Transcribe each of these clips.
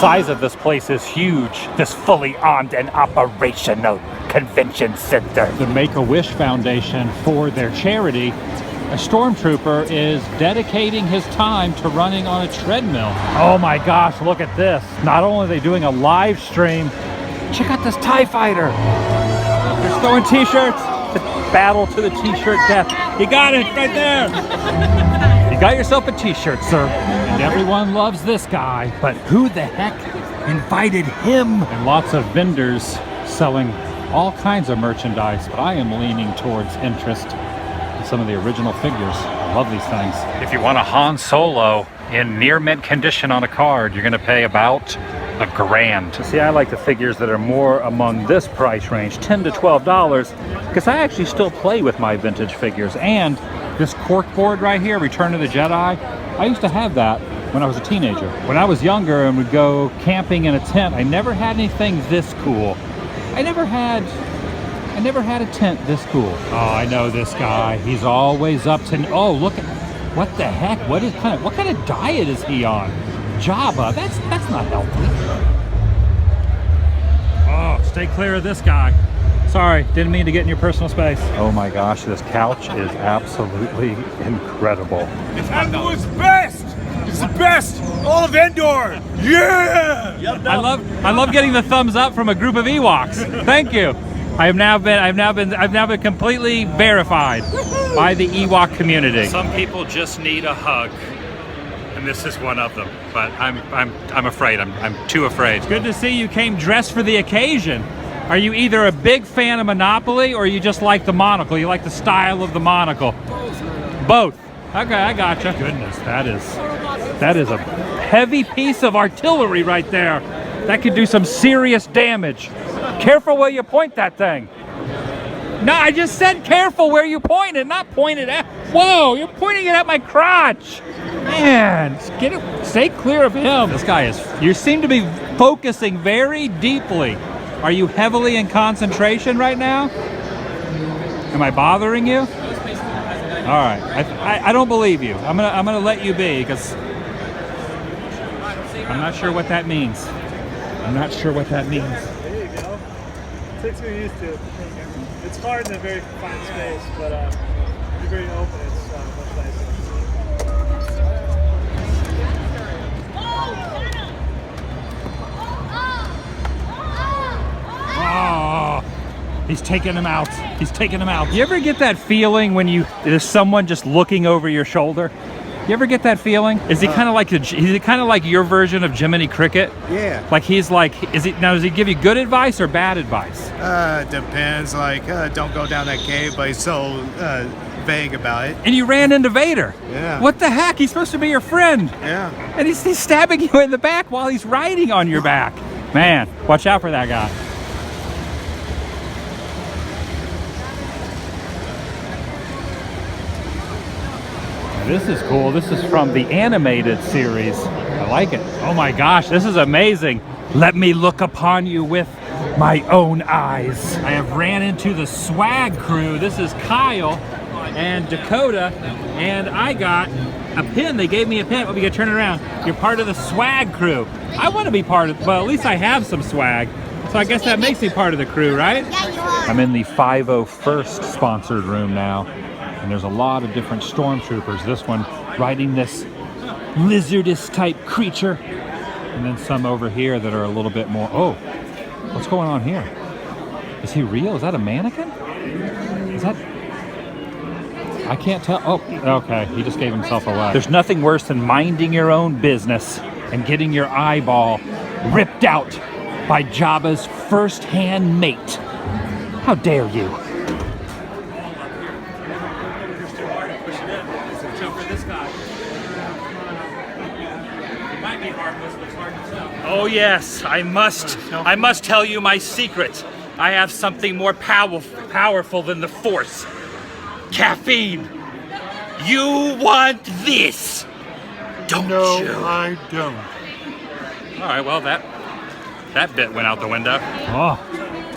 size of this place is huge. This fully armed and operational convention center. The Make-A-Wish Foundation, for their charity, a stormtrooper is dedicating his time to running on a treadmill. Oh my gosh, look at this. Not only are they doing a live stream, check out this TIE fighter. They're throwing t-shirts. The battle to the t-shirt death. You got it right there. You got yourself a t-shirt, sir. And everyone loves this guy, but who the heck invited him? And lots of vendors selling all kinds of merchandise, but I am leaning towards interest in some of the original figures. I love these things. If you want a Han Solo in near mint condition on a card, you're gonna pay about $1,000. See, I like the figures that are more among this price range, $10 to $12, because I actually still play with my vintage figures. And this cork board right here, Return of the Jedi, I used to have that when I was a teenager. When I was younger and would go camping in a tent, I never had anything this cool. I never had a tent this cool. Oh, I know this guy. He's always up to, oh, look at, what the heck? What kind of diet is he on? Jabba, that's not healthy. Oh, stay clear of this guy. Sorry, didn't mean to get in your personal space. Oh my gosh, this couch is absolutely incredible. Endor's best! It's the best! All of Endor! Yeah! I love getting the thumbs up from a group of Ewoks. Thank you. I've now been completely verified by the Ewok community. Some people just need a hug, and this is one of them. But I'm afraid. I'm too afraid. It's good to see you came dressed for the occasion. Are you either a big fan of Monopoly or you just like the monocle? You like the style of the monocle? Both. Okay, I gotcha. Goodness, that is a heavy piece of artillery right there. That could do some serious damage. Careful where you point that thing. No, I just said careful where you point it, not point it at. Whoa, you're pointing it at my crotch. Man, stay clear of him. This guy is, you seem to be focusing very deeply. Are you heavily in concentration right now? Am I bothering you? All right, I don't believe you. I'm gonna let you be, because I'm not sure what that means. I'm not sure what that means. There you go. It takes me used to it. It's hard in a very confined space, but you're very open. It's much nicer. Oh, he's taking him out. He's taking him out. You ever get that feeling when there's someone just looking over your shoulder? You ever get that feeling? Is he kind of like your version of Jiminy Cricket? Yeah. Like does he give you good advice or bad advice? Depends. Like, don't go down that cave, but he's so vague about it. And you ran into Vader. Yeah. What the heck? He's supposed to be your friend. Yeah. And he's stabbing you in the back while he's riding on your back. Man, watch out for that guy. This is cool. This is from the animated series. I like it. Oh my gosh, this is amazing. Let me look upon you with my own eyes. I have ran into the swag crew. This is Kyle and Dakota, and I got a pin. They gave me a pin. Oh, we gotta turn it around. You're part of the swag crew. I want to be part of, well, at least I have some swag. So I guess that makes me part of the crew, right? Yeah, you are. I'm in the 501st sponsored room now, and there's a lot of different stormtroopers. This one riding this lizardous type creature, and then some over here that are a little bit more, oh, what's going on here? Is he real? Is that a mannequin? Is that, I can't tell. Oh, okay, he just gave himself away. There's nothing worse than minding your own business and getting your eyeball ripped out by Jabba's first-hand mate. How dare you? Oh yes, I must tell you my secret. I have something more powerful than the Force. Caffeine. You want this, don't you? No, I don't. All right, well that bit went out the window. Oh,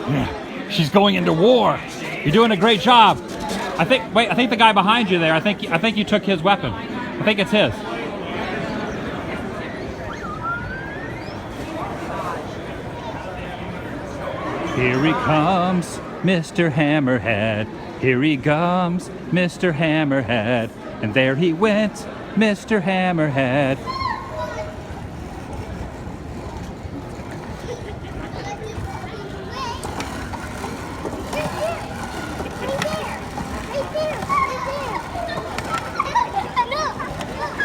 yeah. She's going into war. You're doing a great job. I think the guy behind you there, I think you took his weapon. I think it's his. Here he comes, Mr. Hammerhead. Here he comes, Mr. Hammerhead. And there he went, Mr. Hammerhead.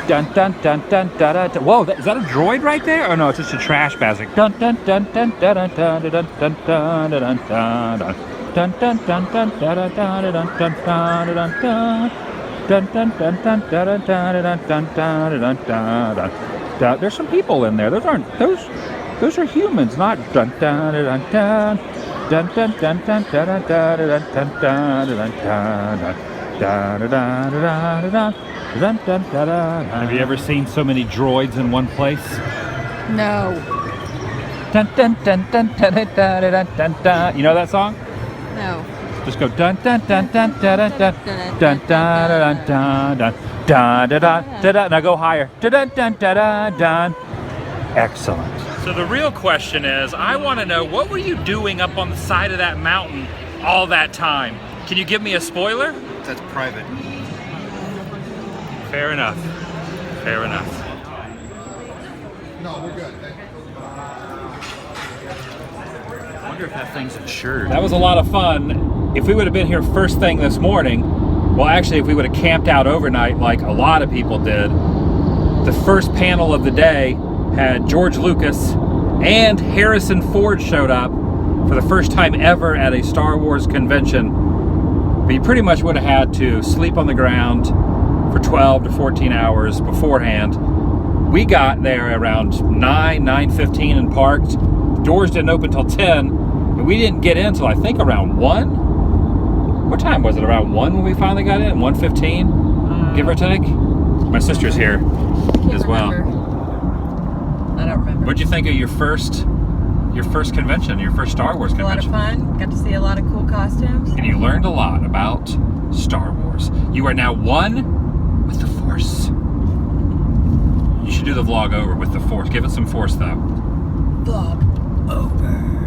Dun dun dun dun dun dun. Dun. Whoa, is that a droid right there? Oh no, it's just a trash basket. Dun dun dun dun dun dun dun dun dun dun dun dun dun. Dun dun dun dun dun dun dun dun dun dun dun dun. Dun dun dun dun dun dun dun dun dun dun dun. There's some people in there. Those are humans, not dun dun dun dun. Dun dun dun dun dun dun dun dun dun dun dun. Dun dun dun dun dun. Dun, dun, dun, dun. Have you ever seen so many droids in one place? No. Dun, dun, dun, dun, dun, dun, dun, dun, dun, dun. You know that song? No. Just go dun dun dun dun dun dun dun dun dun dun dun dun dun dun. Now go higher. Dun dun dun dun dun. Excellent. So the real question is, I want to know, what were you doing up on the side of that mountain all that time? Can you give me a spoiler? That's private. Fair enough. Fair enough. No, we're good. I wonder if that thing's insured. That was a lot of fun. If we would have been here first thing this morning, well, actually, if we would have camped out overnight like a lot of people did, the first panel of the day had George Lucas and Harrison Ford showed up for the first time ever at a Star Wars convention. But you pretty much would have had to sleep on the ground for 12 to 14 hours beforehand. We got there around 9:15 and parked. The doors didn't open till 10, but we didn't get in until I think around 1. What time was it? Around 1 when we finally got in? 1:15, give or take? My sister's here as well. I don't remember. What'd you think of your first convention, your first Star Wars convention? A lot of fun. Got to see a lot of cool costumes. And you learned a lot about Star Wars. You are now one with the Force. You should do the vlog over with the Force. Give it some Force though. Vlog over.